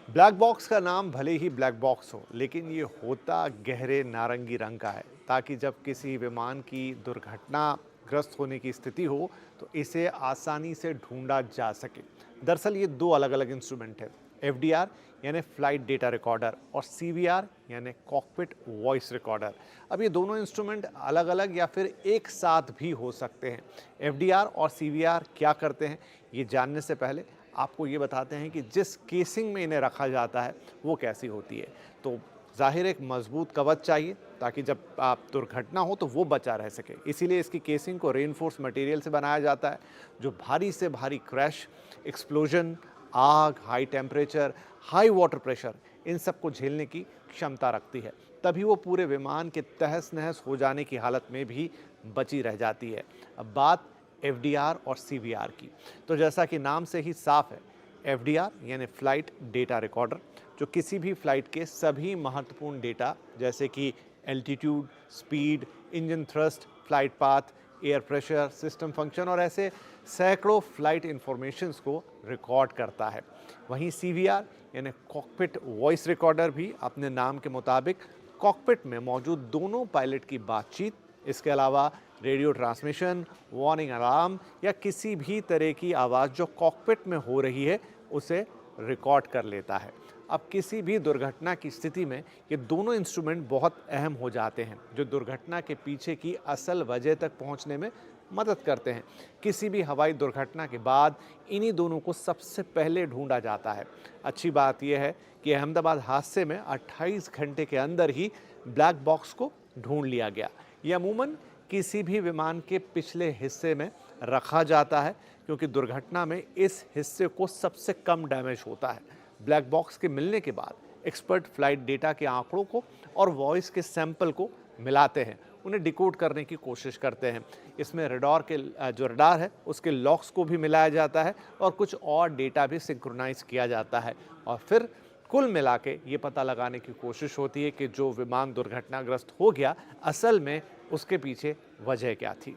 Black box का नाम भले ही ब्लैक बॉक्स हो, लेकिन ये होता गहरे नारंगी रंग का है, ताकि जब किसी विमान की दुर्घटनाग्रस्त होने की स्थिति हो, तो इसे आसानी से ढूंढा जा सके। दरअसल ये दो अलग-अलग इंस्ट्रूमेंट है। एफडीआर यानी फ्लाइट डेटा रिकॉर्डर और सीवीआर यानी कॉकपिट वॉइस रिकॉर्डर। अब ये दोनों इंस्ट्रूमेंट अलग-अलग या फिर एक साथ भी हो सकते हैं। एफडीआर और सीवीआर क्या करते हैं, ये जानने से पहले आपको ये बताते हैं कि जिस केसिंग में इन्हें रखा जाता है वो कैसी होती है। तो ज़ाहिर एक मजबूत कवच चाहिए, ताकि जब आप दुर्घटना हो तो वो बचा रह सके। इसीलिए इसकी केसिंग को रेनफोर्स मटेरियल से बनाया जाता है, जो भारी से भारी क्रैश, एक्सप्लोजन, आग, high temperature, high water pressure, इन सब को झेलने की क्षमता रखती है। तभी वो पूरे विमान के तहस नहस हो जाने की हालत में भी बची रह जाती है। अब बात एफडीआर और सीवीआर की, तो जैसा कि नाम से ही साफ है, एफडीआर यानी फ्लाइट डेटा रिकॉर्डर, जो किसी भी फ्लाइट के सभी महत्वपूर्ण डेटा जैसे कि altitude, speed, engine thrust, flight path, air pressure, system function और ऐसे सैकड़ों फ्लाइट इंफॉर्मेशंस को रिकॉर्ड करता है। वहीं सीवीआर यानी कॉकपिट वॉइस रिकॉर्डर भी अपने नाम के मुताबिक कॉकपिट में मौजूद दोनों पायलट की बातचीत, इसके अलावा रेडियो ट्रांसमिशन, वार्निंग अलार्म या किसी भी तरह की आवाज़ जो कॉकपिट में हो रही है, उसे रिकॉर्ड कर लेता है। अब किसी भी दुर्घटना की स्थिति में ये दोनों इंस्ट्रूमेंट बहुत अहम हो जाते हैं, जो दुर्घटना के पीछे की असल वजह तक पहुंचने में मदद करते हैं। किसी भी हवाई दुर्घटना के बाद इन्हीं दोनों को सबसे पहले ढूंढा जाता है। अच्छी बात यह है कि अहमदाबाद हादसे में 28 घंटे के अंदर ही ब्लैक बॉक्स को ढूंढ लिया गया। ये अमूमन किसी भी विमान के पिछले हिस्से में रखा जाता है, क्योंकि दुर्घटना में इस हिस्से को सबसे कम डैमेज होता है। ब्लैक बॉक्स के मिलने के बाद एक्सपर्ट फ्लाइट डेटा के आंकड़ों को और वॉइस के सैंपल को मिलाते हैं, उन्हें डिकोड करने की कोशिश करते हैं। इसमें जो रडार है उसके लॉक्स को भी मिलाया जाता है और कुछ और डेटा भी सिंक्रोनाइज किया जाता है, और फिर कुल मिला के ये पता लगाने की कोशिश होती है कि जो विमान दुर्घटनाग्रस्त हो गया, असल में उसके पीछे वजह क्या थी।